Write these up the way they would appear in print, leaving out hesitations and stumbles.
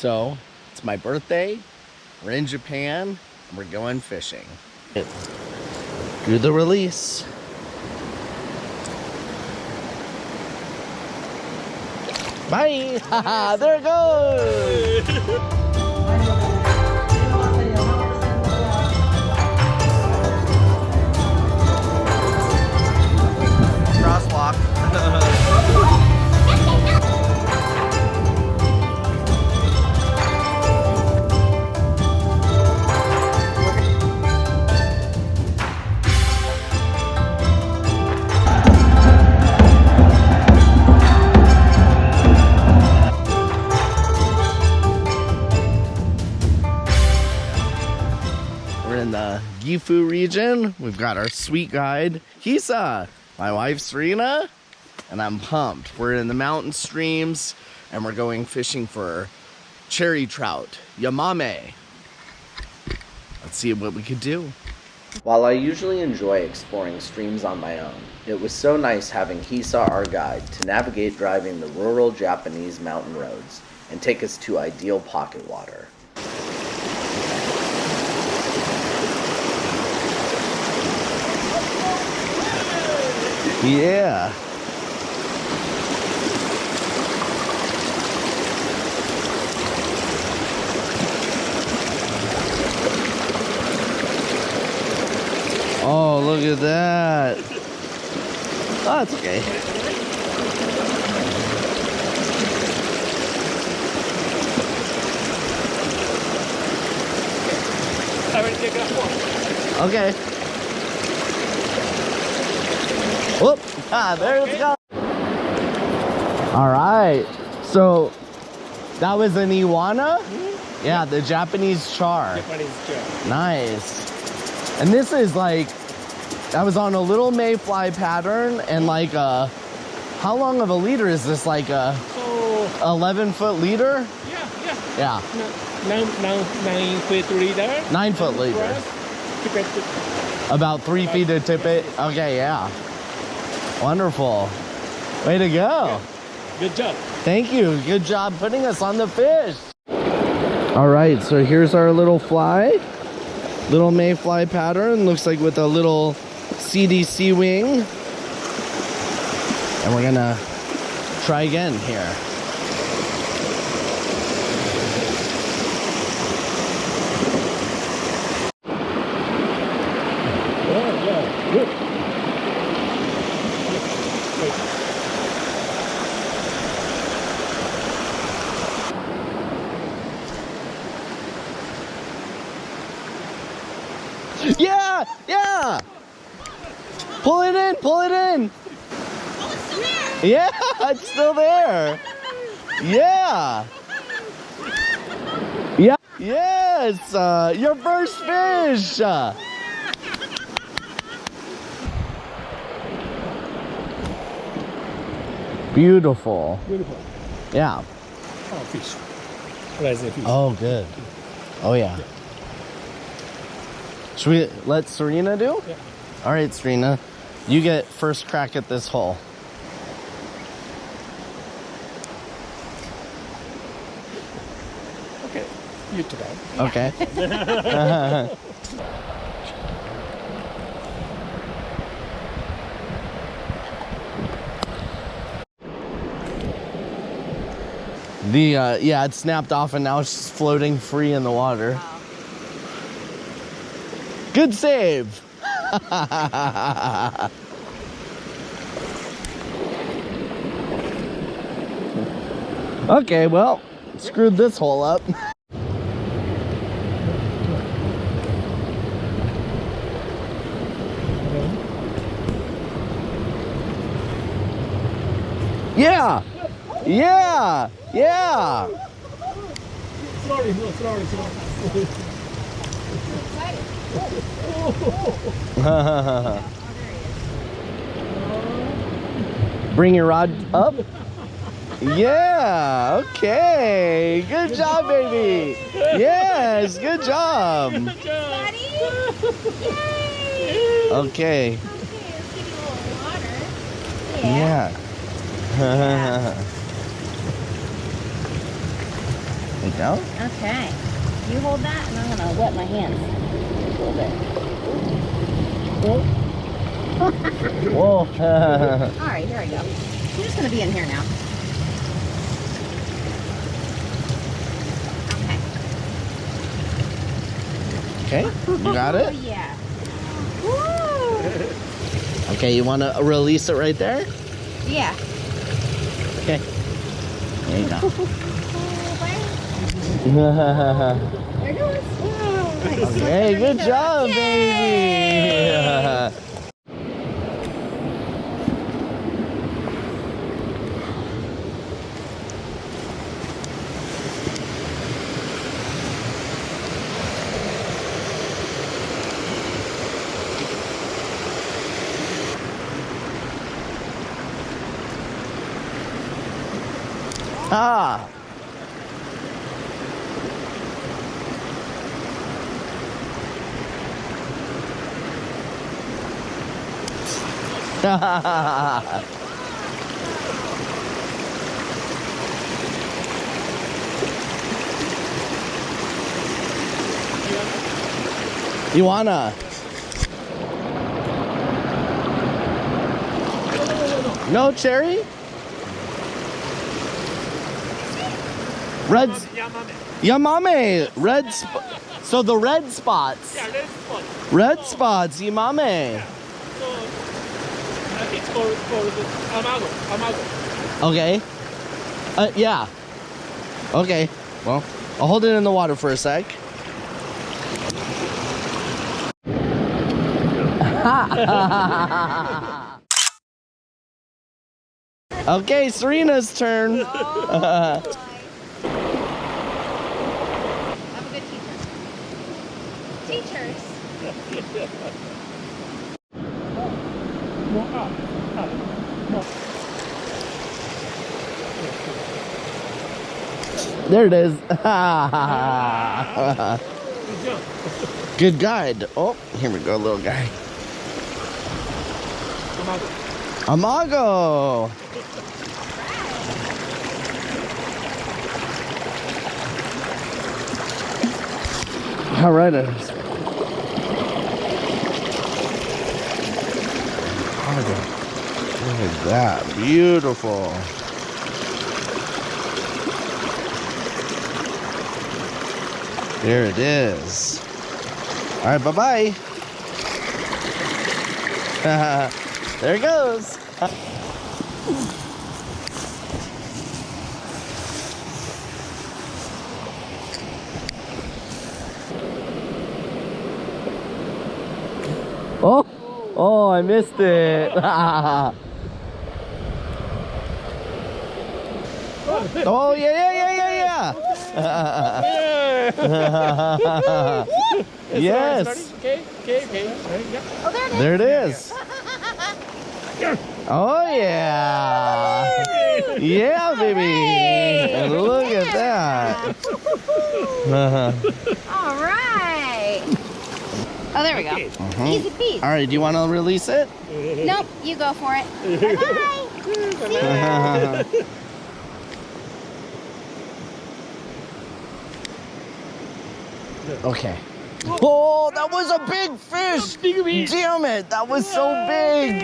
So, it's my birthday, we're in Japan, and we're going fishing. Do the release. Bye! Haha, there it goes! Crosswalk. We're in the Gifu region. We've got our sweet guide, Hisa, my wife, Serena, and I'm pumped. We're in the mountain streams, and we're going fishing for cherry trout, Yamame. Let's see what we could do. While I usually enjoy exploring streams on my own, it was so nice having Hisa, our guide, to navigate driving the rural Japanese mountain roads and take us to ideal pocket water. Yeah. Oh, look at that. Oh, that's okay. Okay. Whoop! Ah, there it goes. All right. So that was an Iwana? Mm-hmm. Yeah, the Japanese char. Japanese char. Nice. And this is like, that was on a little mayfly pattern, and like how long of a leader is this? Like a 11-foot leader? Yeah. 9-foot leader. 9-foot leader. About 3 feet to tip it. Okay, yeah. Wonderful. Way to go. Yeah. Good job. Thank you. Good job putting us on the fish. All right, so here's our little fly. Little mayfly pattern. Looks like with a little CDC wing. And we're gonna try again here. Yeah, good. Yeah, yeah. Pull it in, pull it in. Oh, it's still there. Yeah, it's still there. Yeah. Yeah. Yes, your first fish. Beautiful. Beautiful. Yeah. Oh, fish. What is it? Fish. Oh, good. Oh, yeah. Should we let Serena do? Yeah. All right, Serena. You get first crack at this hole. Okay. You try. Okay. Yeah, it snapped off and now it's just floating free in the water. Wow. Good save. Okay, well, screwed this hole up. Yeah. Yeah. Yeah. Slowly, no, slowly, slowly. Bring your rod up. Yeah. Okay. Good job, baby. Yes. Good job. Daddy? Yay! Okay. Okay, let's give you a little water. Yeah. Yeah. There you go. Okay. You hold that, and I'm gonna wet my hands a little bit. Whoa. All right, there we go. I'm just gonna be in here now. Okay. Okay, you got Oh it? yeah. Woo! Okay, you want to release it right there? Yeah. Okay. There you go. There it goes. Nice. Okay, good job, Yay! baby. Ah. Iwana. No cherry? Red. Yamame. Red. So the red spots. Yeah, red spot. Red spots. Yamame. So it's called Amado. Okay. Yeah. Okay. Well, I'll hold it in the water for a sec. Okay, Serena's turn. Oh, boy. I'm a good teacher. Teachers. More up. More. There it is. Good job. Good guide. Oh, here we go, little guy. Amado. Amado. All right. Look at that. Beautiful. There it is. All right, bye-bye. There it goes. Oh, oh, I missed it. Oh, yeah. Yes. Okay. Yeah. Oh, there it is. There it is. Oh, yeah. Yeah, baby. And look at that. All right. Oh, there we go. Easy peasy. All right, do you want to release it? Nope, you go for it. Bye. See ya. Okay. Oh, that was a big fish. Damn it, that was so big.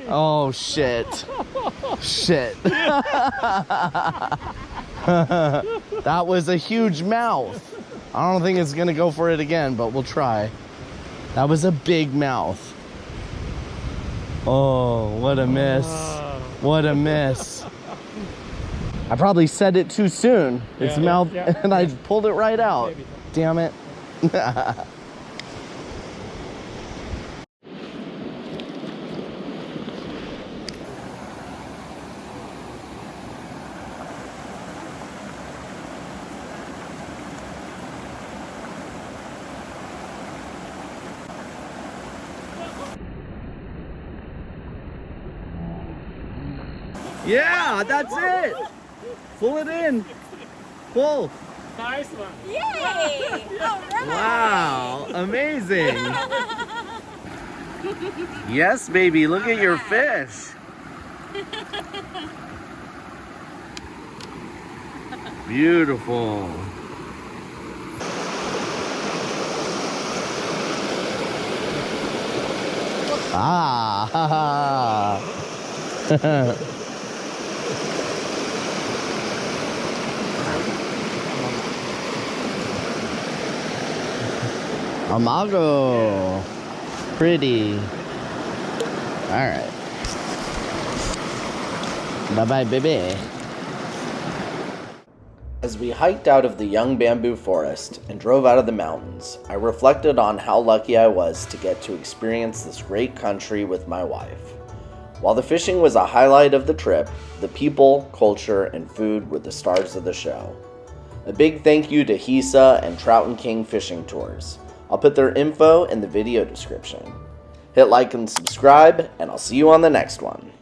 Oh, shit. Shit. That was a huge mouth. I don't think it's going to go for it again, but we'll try. That was a big mouth. Oh, what a miss. What a miss. I probably said it too soon. Its mouth, and I pulled it right out. Damn it. Yeah, that's it. Pull it in. Pull. Nice one. Yay! All right. Wow, amazing. Yes, baby, look at your fish. Beautiful. Ah, ha, ha. Amado. Pretty. Alright. Bye-bye, baby. As we hiked out of the young bamboo forest and drove out of the mountains, I reflected on how lucky I was to get to experience this great country with my wife. While the fishing was a highlight of the trip, the people, culture, and food were the stars of the show. A big thank you to Hisa and Trout King Fishing Tours. I'll put their info in the video description. Hit like and subscribe, and I'll see you on the next one.